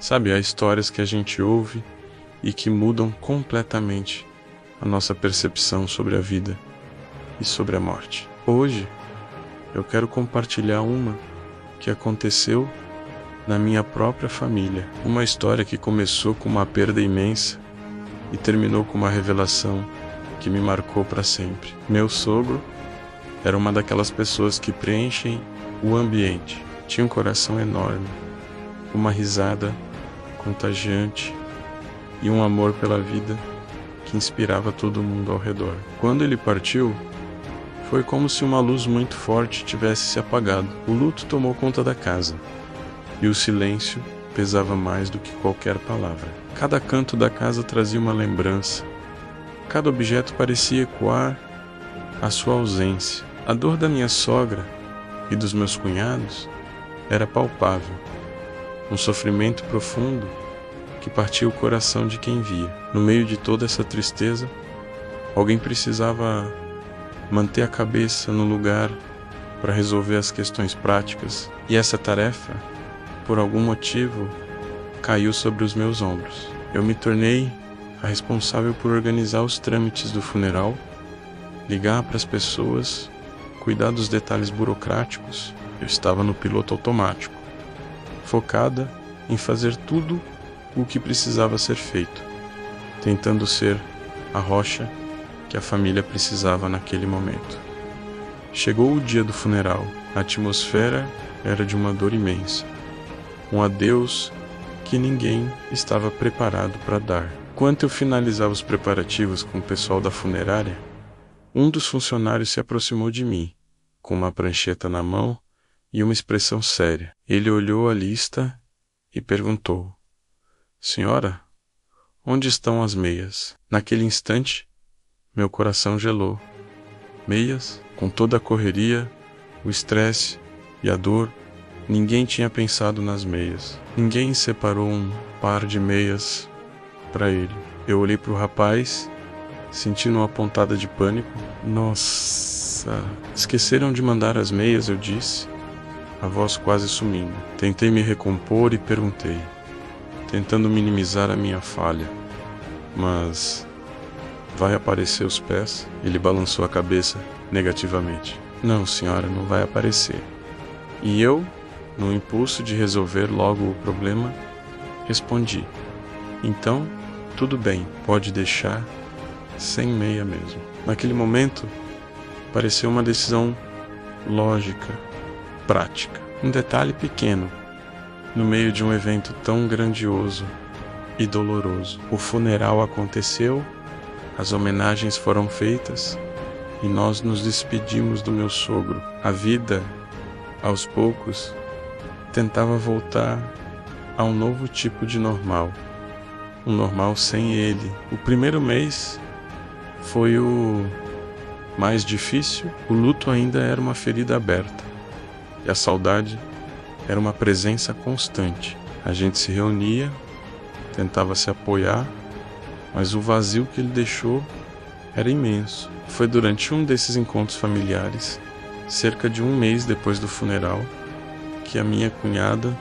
Sabe, há histórias que a gente ouve e que mudam completamente a nossa percepção sobre a vida e sobre a morte. Hoje, eu quero compartilhar uma que aconteceu na minha própria família. Uma história que começou com uma perda imensa e terminou com uma revelação que me marcou para sempre. Meu sogro era uma daquelas pessoas que preenchem o ambiente. Tinha um coração enorme, uma risada contagiante e um amor pela vida que inspirava todo mundo ao redor. Quando ele partiu, foi como se uma luz muito forte tivesse se apagado. O luto tomou conta da casa e o silêncio pesava mais do que qualquer palavra. Cada canto da casa trazia uma lembrança. Cada objeto parecia ecoar a sua ausência. A dor da minha sogra e dos meus cunhados era palpável. Um sofrimento profundo que partia o coração de quem via. No meio de toda essa tristeza, alguém precisava manter a cabeça no lugar para resolver as questões práticas. E essa tarefa, por algum motivo, caiu sobre os meus ombros. Eu me tornei a responsável por organizar os trâmites do funeral, ligar para as pessoas, cuidar dos detalhes burocráticos. Eu estava no piloto automático, focada em fazer tudo o que precisava ser feito, tentando ser a rocha que a família precisava naquele momento. Chegou o dia do funeral. A atmosfera era de uma dor imensa. Um adeus que ninguém estava preparado para dar. Enquanto eu finalizava os preparativos com o pessoal da funerária, um dos funcionários se aproximou de mim, com uma prancheta na mão e uma expressão séria. Ele olhou a lista e perguntou: "Senhora, onde estão as meias?" Naquele instante, meu coração gelou. Meias? Com toda a correria, o estresse e a dor, ninguém tinha pensado nas meias. Ninguém separou um par de meias para ele. Eu olhei para o rapaz, sentindo uma pontada de pânico. "Nossa, esqueceram de mandar as meias", eu disse, a voz quase sumindo. Tentei me recompor e perguntei, tentando minimizar a minha falha: "Mas vai aparecer os pés?" Ele balançou a cabeça negativamente. "Não, senhora, não vai aparecer." E eu, no impulso de resolver logo o problema, respondi: "Então, tudo bem, pode deixar sem meia mesmo." Naquele momento, pareceu uma decisão lógica, prática. Um detalhe pequeno, no meio de um evento tão grandioso e doloroso. O funeral aconteceu, as homenagens foram feitas e nós nos despedimos do meu sogro. A vida, aos poucos, tentava voltar a um novo tipo de normal. Um normal sem ele. O primeiro mês foi o mais difícil. O luto ainda era uma ferida aberta e a saudade era uma presença constante. A gente se reunia, tentava se apoiar, mas o vazio que ele deixou era imenso. Foi durante um desses encontros familiares, cerca de um mês depois do funeral, que a minha cunhada,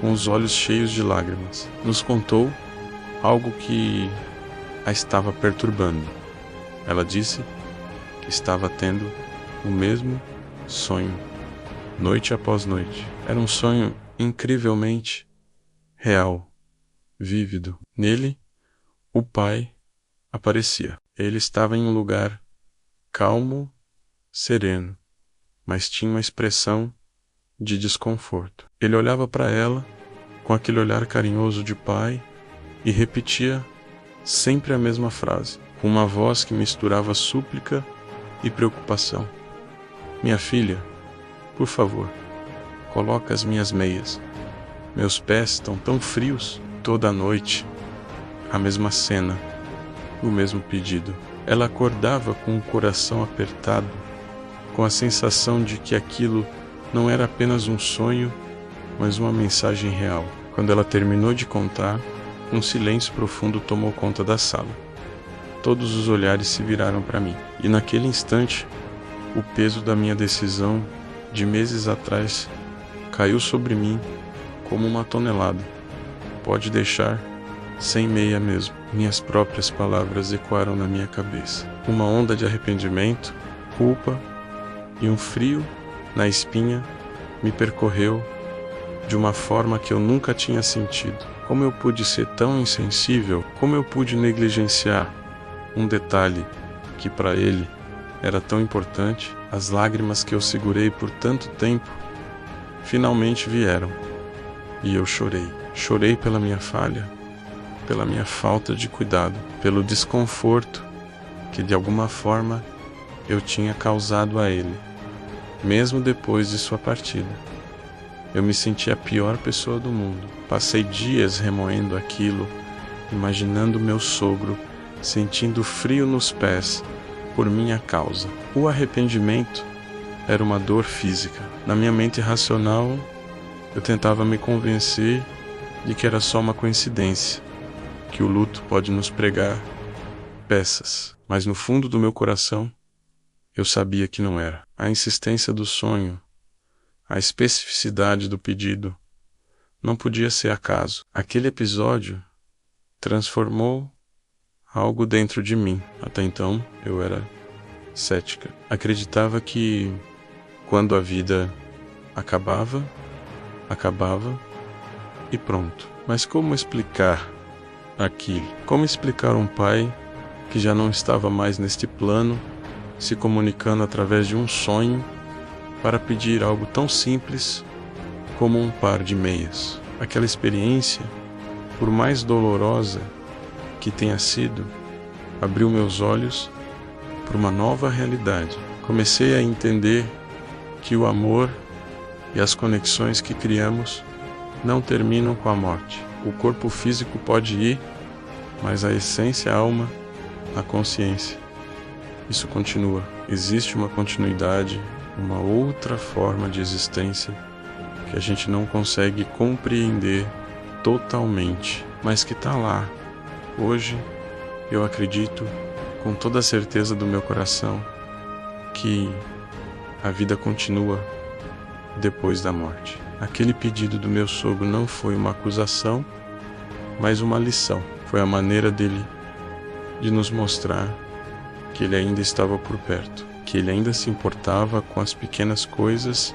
com os olhos cheios de lágrimas, nos contou algo que a estava perturbando. Ela disse que estava tendo o mesmo sonho, noite após noite. Era um sonho incrivelmente real, vívido. Nele, o pai aparecia. Ele estava em um lugar calmo, sereno, mas tinha uma expressão de desconforto. Ele olhava para ela com aquele olhar carinhoso de pai e repetia sempre a mesma frase, com uma voz que misturava súplica e preocupação: "Minha filha, por favor, coloca as minhas meias. Meus pés estão tão frios." Toda a noite, a mesma cena, o mesmo pedido. Ela acordava com o coração apertado, com a sensação de que aquilo não era apenas um sonho, mas uma mensagem real. Quando ela terminou de contar, um silêncio profundo tomou conta da sala. Todos os olhares se viraram para mim, e naquele instante, o peso da minha decisão de meses atrás caiu sobre mim como uma tonelada. pode deixar sem meia mesmo. Minhas próprias palavras ecoaram na minha cabeça. Uma onda de arrependimento, culpa e um frio na espinha me percorreu de uma forma que eu nunca tinha sentido. Como eu pude ser tão insensível? Como eu pude negligenciar um detalhe que para ele era tão importante? As lágrimas que eu segurei por tanto tempo finalmente vieram e eu chorei. Chorei pela minha falha, pela minha falta de cuidado, pelo desconforto que de alguma forma eu tinha causado a ele, mesmo depois de sua partida. Eu me senti a pior pessoa do mundo. Passei dias remoendo aquilo, imaginando meu sogro sentindo frio nos pés por minha causa. O arrependimento era uma dor física. Na minha mente racional, eu tentava me convencer de que era só uma coincidência, que o luto pode nos pregar peças. Mas no fundo do meu coração, eu sabia que não era. A insistência do sonho, a especificidade do pedido, não podia ser acaso. Aquele episódio transformou algo dentro de mim. Até então, eu era cética. Acreditava que quando a vida acabava e pronto. Mas como explicar aquilo? Como explicar um pai que já não estava mais neste plano, se comunicando através de um sonho para pedir algo tão simples como um par de meias? Aquela experiência, por mais dolorosa que tenha sido, abriu meus olhos para uma nova realidade. Comecei a entender que o amor e as conexões que criamos não terminam com a morte. O corpo físico pode ir, mas a essência, a alma, a consciência, isso continua. Existe uma continuidade, uma outra forma de existência que a gente não consegue compreender totalmente, mas que está lá. Hoje eu acredito com toda a certeza do meu coração que a vida continua depois da morte. Aquele pedido do meu sogro não foi uma acusação, mas uma lição. Foi a maneira dele de nos mostrar que ele ainda estava por perto, que ele ainda se importava com as pequenas coisas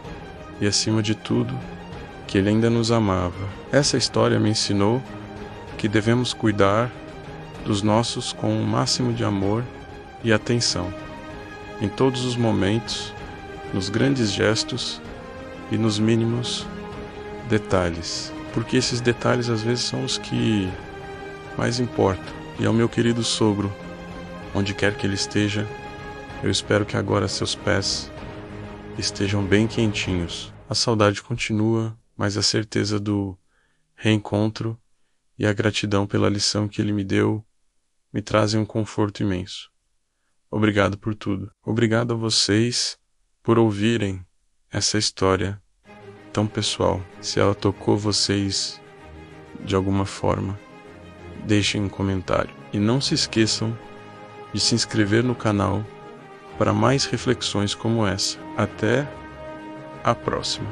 e, acima de tudo, que ele ainda nos amava. Essa história me ensinou que devemos cuidar dos nossos com o máximo de amor e atenção, em todos os momentos, nos grandes gestos e nos mínimos detalhes, porque esses detalhes às vezes são os que mais importam. E ao meu querido sogro, onde quer que ele esteja, eu espero que agora seus pés estejam bem quentinhos. A saudade continua, mas a certeza do reencontro e a gratidão pela lição que ele me deu me trazem um conforto imenso. Obrigado por tudo. Obrigado a vocês por ouvirem essa história tão pessoal. Se ela tocou vocês de alguma forma, deixem um comentário. E não se esqueçam de se inscrever no canal para mais reflexões como essa. Até a próxima.